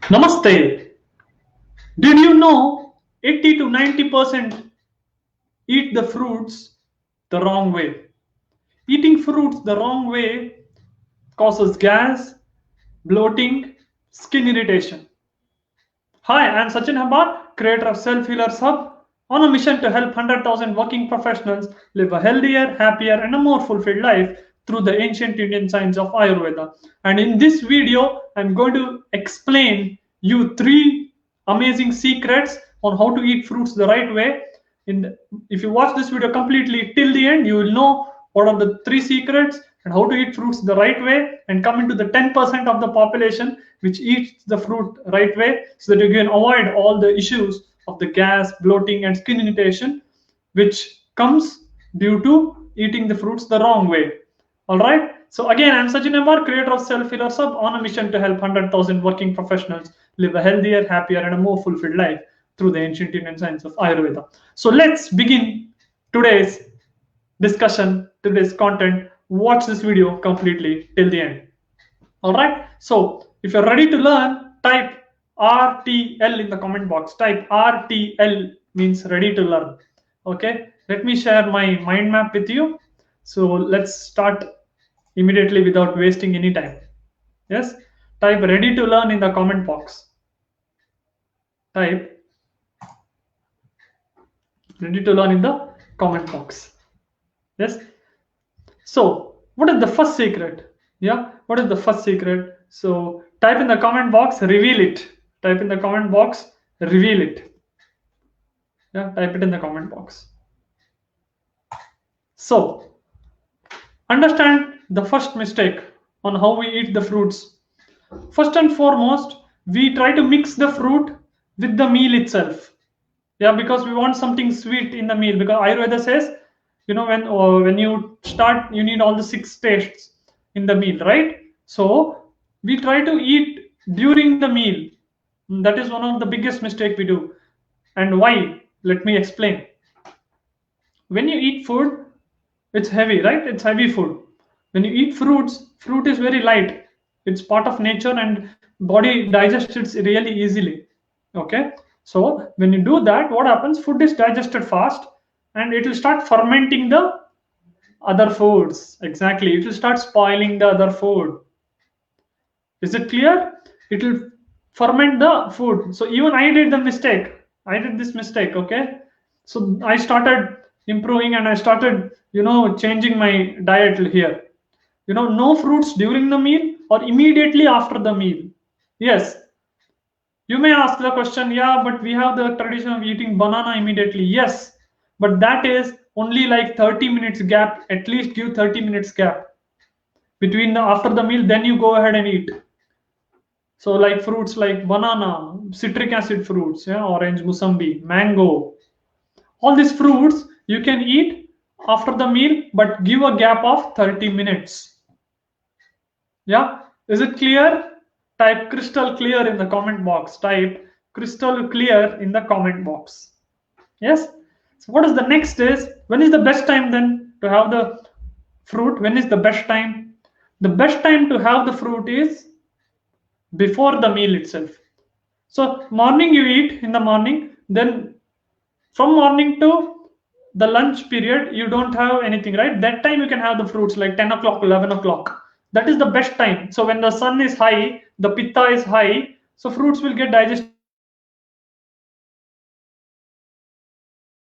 Namaste. Did you know 80 to 90% eat the fruits the wrong way? Eating fruits the wrong way causes gas, bloating, skin irritation. Hi, I am Sachin Hambar, creator of Self Healers Hub, on a mission to help 100,000 working professionals live a healthier, happier, and a more fulfilled life through the ancient Indian science of Ayurveda. And in this video, I'm going to explain you three amazing secrets on how to eat fruits the right way. If you watch this video completely till the end, you will know what are the three secrets and how to eat fruits the right way and come into the 10% of the population which eats the fruit right way so that you can avoid all the issues of the gas, bloating, and skin irritation which comes due to eating the fruits the wrong way. All right. So again, I'm Sachin Amar, creator of Self Healers Hub, on a mission to help 100,000 working professionals live a healthier, happier, and a more fulfilled life through the ancient Indian science of Ayurveda. So let's begin today's discussion, today's content. Watch this video completely till the end. All right. So if you're ready to learn, type RTL in the comment box. Type RTL means ready to learn. Okay. Let me share my mind map with you. So let's start immediately without wasting any time. Yes. Type ready to learn in the comment box. Type ready to learn in the comment box. Yes. So what is the first secret? Yeah. What is the first secret? So type in the comment box, reveal it. Type in the comment box, reveal it. Yeah. Type it in the comment box. So understand the first mistake on how we eat the fruits. First and foremost, we try to mix the fruit with the meal itself. Yeah, because we want something sweet in the meal. Because Ayurveda says, when you start, you need all the six tastes in the meal, right? So we try to eat during the meal. That is one of the biggest mistake we do. And why? Let me explain. When you eat food, it's heavy, right? It's heavy food. When you eat fruits, fruit is very light. It's part of nature and body digests it really easily. Okay. So when you do that, what happens? Food is digested fast and it will start fermenting the other foods. Exactly. It will start spoiling the other food. Is it clear? It will ferment the food. So even I did the mistake. I did this mistake. Okay. So I started improving and I started, changing my diet here. No fruits during the meal or immediately after the meal. Yes. You may ask the question, yeah, but we have the tradition of eating banana immediately. Yes. But that is only like 30 minutes gap. At least give 30 minutes gap between the after the meal, then you go ahead and eat. So like fruits like banana, citric acid fruits, yeah, orange, musambi, mango, all these fruits you can eat after the meal, but give a gap of 30 minutes. Yeah, is it clear? Type crystal clear in the comment box. Type crystal clear in the comment box. Yes. So what is the next is, when is the best time then to have the fruit? When is the best time? The best time to have the fruit is before the meal itself. So morning you eat in the morning, then from morning to the lunch period you don't have anything, right? That time you can have the fruits like 10 o'clock, 11 o'clock. That is the best time. So when the sun is high, the pitta is high, so fruits will get digested easily. So that is the best time to have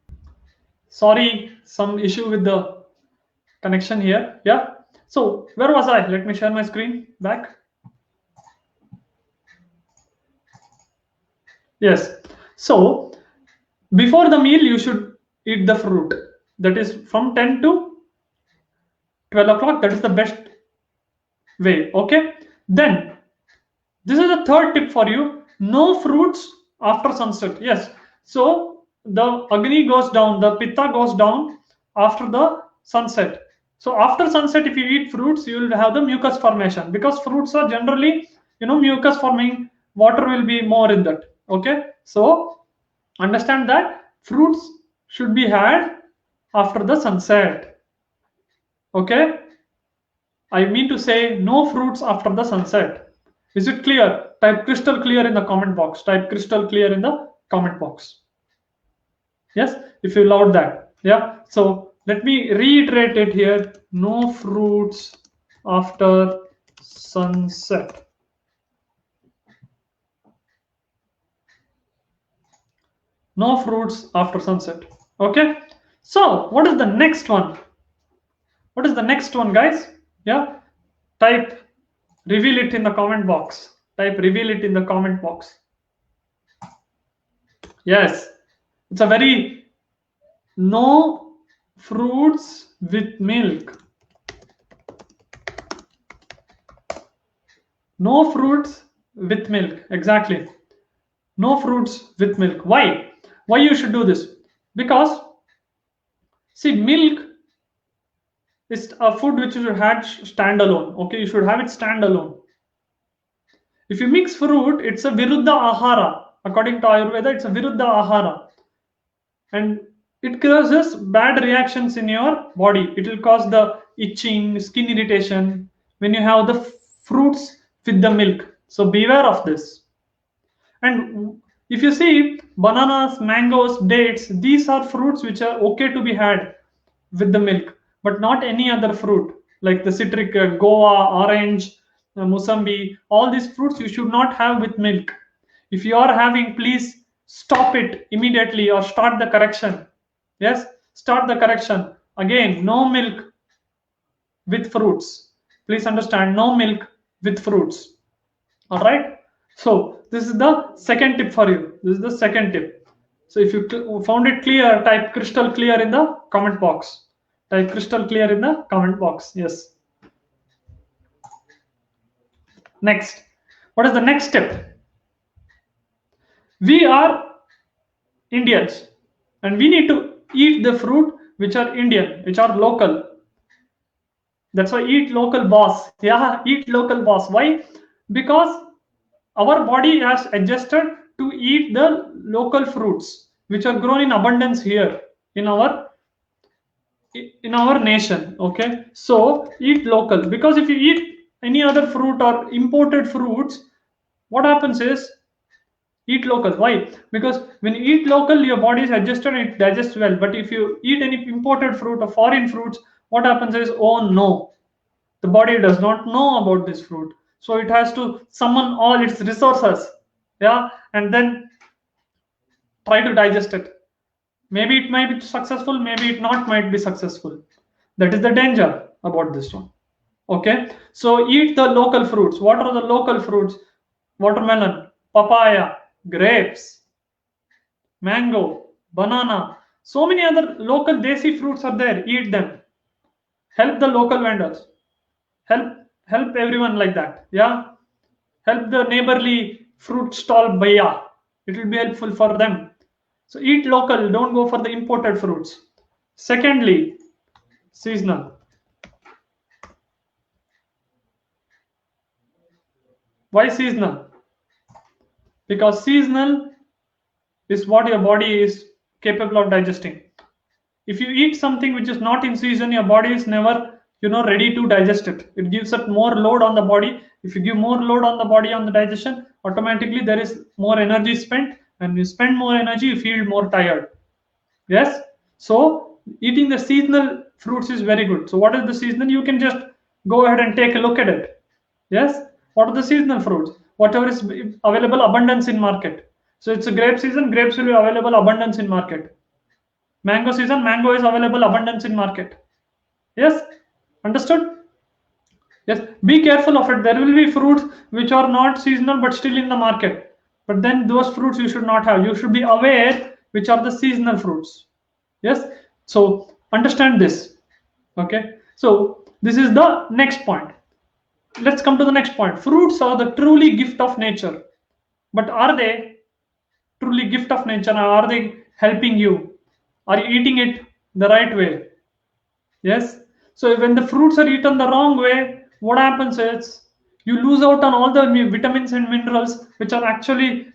the fruits. Okay. Sorry, some issue with the connection here. Yeah. So where was I? Let me share my screen back. Yes. So before the meal, you should eat the fruit. That is from 10 to 12 o'clock. That is the best way. Okay. Then this is the third tip for you. No fruits after sunset. Yes. So the Agni goes down, the Pitta goes down after the sunset. So after sunset, if you eat fruits, you will have the mucus formation, because fruits are generally, mucus forming. Water will be more in that. Okay, so understand that fruits should be had after the sunset. Okay, I mean to say no fruits after the sunset. Is it clear? Type crystal clear in the comment box. Type crystal clear in the comment box. Yes, if you loved that. Yeah, so let me reiterate it here. No fruits after sunset. No fruits after sunset. Okay, so what is the next one? What is the next one, guys? Yeah, type reveal it in the comment box. Type reveal it in the comment box. Yes, it's a very no fruits with milk. No fruits with milk. Exactly. No fruits with milk. Why? Why you should do this? Because see, milk is a food which you should have standalone. Okay, you should have it standalone. If you mix fruit, it's a viruddha ahara. According to Ayurveda, it's a viruddha ahara, and it causes bad reactions in your body. It will cause the itching, skin irritation when you have the fruits with the milk. So beware of this. And if you see bananas, mangoes, dates, these are fruits which are okay to be had with the milk, but not any other fruit like the citric, guava, orange, musambi. All these fruits you should not have with milk. If you are having, please stop it immediately or start the correction. Yes, start the correction. Again, no milk with fruits. Please understand, no milk with fruits. All right, so this is the second tip for you. This is the second tip. So if you found it clear, type crystal clear in the comment box. Type crystal clear in the comment box. Yes. Next, what is the next step? We are Indians, and we need to eat the fruit which are Indian, which are local. That's why eat local, boss. Yeah, eat local, boss. Why? Because our body has adjusted to eat the local fruits which are grown in abundance here in our nation. Okay, so eat local, because if you eat any other fruit or imported fruits, what happens is eat local. Why? Because when you eat local, your body is adjusted and it digests well. But if you eat any imported fruit or foreign fruits, what happens is, oh no, the body does not know about this fruit, so it has to summon all its resources, yeah, and then try to digest it. Maybe it might be successful, maybe it not might be successful. That is the danger about this one. Okay, so eat the local fruits. What are the local fruits? Watermelon, papaya, grapes, mango, banana, so many other local desi fruits are there. Eat them. Help the local vendors. Help everyone like that. Yeah, help the neighborly fruit stall bhaiya. It will be helpful for them. So eat local, don't go for the imported fruits. Secondly, seasonal. Why seasonal? Because seasonal is what your body is capable of digesting. If you eat something which is not in season, your body is never, ready to digest it. It gives it more load on the body. If you give more load on the body on the digestion, automatically there is more energy spent, and you spend more energy, you feel more tired. Yes, so eating the seasonal fruits is very good. So what is the seasonal? You can just go ahead and take a look at it. Yes, what are the seasonal fruits? Whatever is available abundance in market. So it's a grape season, grapes will be available abundance in market. Mango season, mango is available abundance in market. Yes, understood? Yes, be careful of it. There will be fruits which are not seasonal but still in the market. But then those fruits you should not have. You should be aware which are the seasonal fruits. Yes, so understand this. Okay, so this is the next point. Let's come to the next point. Fruits are the truly gift of nature. But are they truly gift of nature, or are they helping you? Are you eating it the right way? Yes. So when the fruits are eaten the wrong way, what happens is you lose out on all the vitamins and minerals which are actually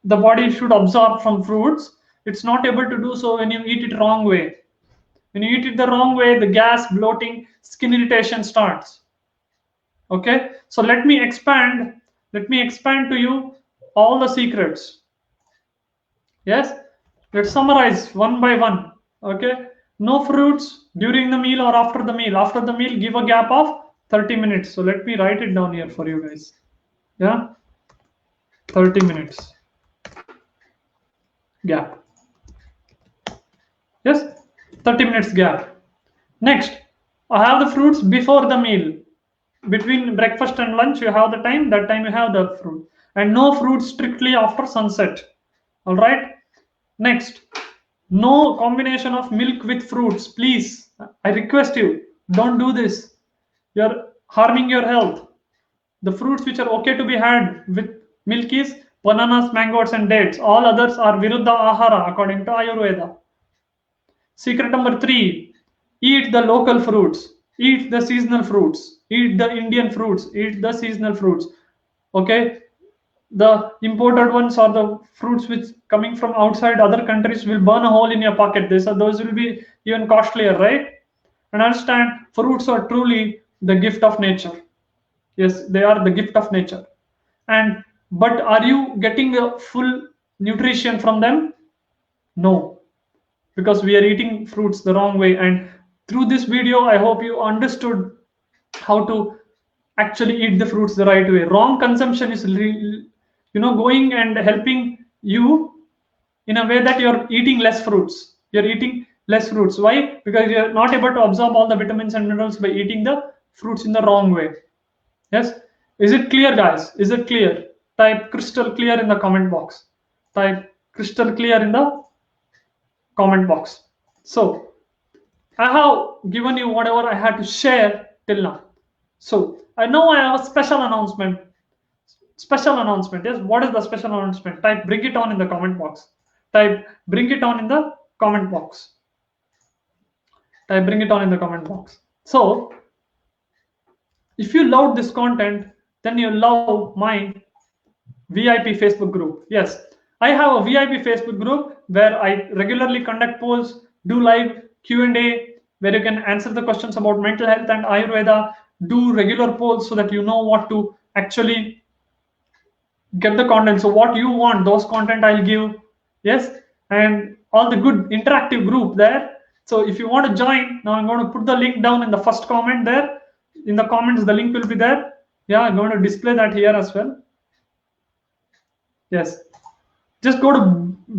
the body should absorb from fruits. It's not able to do so when you eat it wrong way. When you eat it the wrong way, the gas, bloating, skin irritation starts. Okay, so let me expand to you all the secrets. Yes, let's summarize one by one. Okay, no fruits during the meal or after the meal. After the meal, give a gap of 30 minutes. So let me write it down here for you guys. Yeah, 30 minutes gap. Yes, 30 minutes gap. Next, I have the fruits before the meal. Between breakfast and lunch, you have the time. That time you have the fruit, and no fruit strictly after sunset. All right. Next, no combination of milk with fruits. Please, I request you, don't do this. You're harming your health. The fruits which are okay to be had with milk is bananas, mangoes, and dates. All others are viruddha ahara according to Ayurveda. Secret number three, eat the local fruits, eat the seasonal fruits, eat the Indian fruits, eat the seasonal fruits. Okay, the imported ones or the fruits which coming from outside other countries will burn a hole in your pocket. Those will be even costlier, right? And understand, fruits are truly the gift of nature. Yes, they are the gift of nature. And but are you getting a full nutrition from them? No, because we are eating fruits the wrong way. And through this video, I hope you understood how to actually eat the fruits the right way. Wrong consumption is going and helping you in a way that you're eating less fruits. You're eating less fruits. Why? Because you're not able to absorb all the vitamins and minerals by eating the fruits in the wrong way. Yes, is it clear, guys? Is it clear? Type crystal clear in the comment box. Type crystal clear in the comment box. So I have given you whatever I had to share till now. So I know I have a special announcement. Special announcement. Yes, what is the special announcement? Type bring it on in the comment box. Type bring it on in the comment box. Type bring it on in the comment box. So if you love this content, then you love my VIP Facebook group. Yes, I have a VIP Facebook group where I regularly conduct polls, do live Q&A, where you can answer the questions about mental health and Ayurveda, do regular polls so that you know what to actually get the content. So what you want, those content I'll give. Yes, and all the good interactive group there. So if you want to join, now I'm going to put the link down in the first comment there. In the comments, the link will be there. Yeah, I'm going to display that here as well. Yes, just go to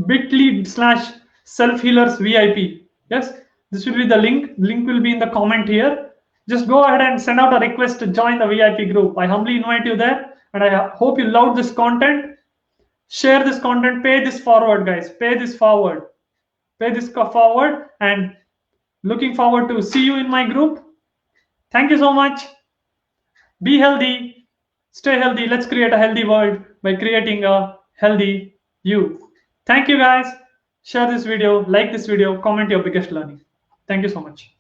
bit.ly/selfhealers VIP. Yes, this will be the link. Link will be in the comment here. Just go ahead and send out a request to join the VIP group. I humbly invite you there, and I hope you love this content. Share this content, pay this forward, guys. Pay this forward. Pay this forward, and looking forward to see you in my group. Thank you so much. Be healthy. Stay healthy. Let's create a healthy world by creating a healthy you. Thank you, guys. Share this video, like this video, comment your biggest learning. Thank you so much.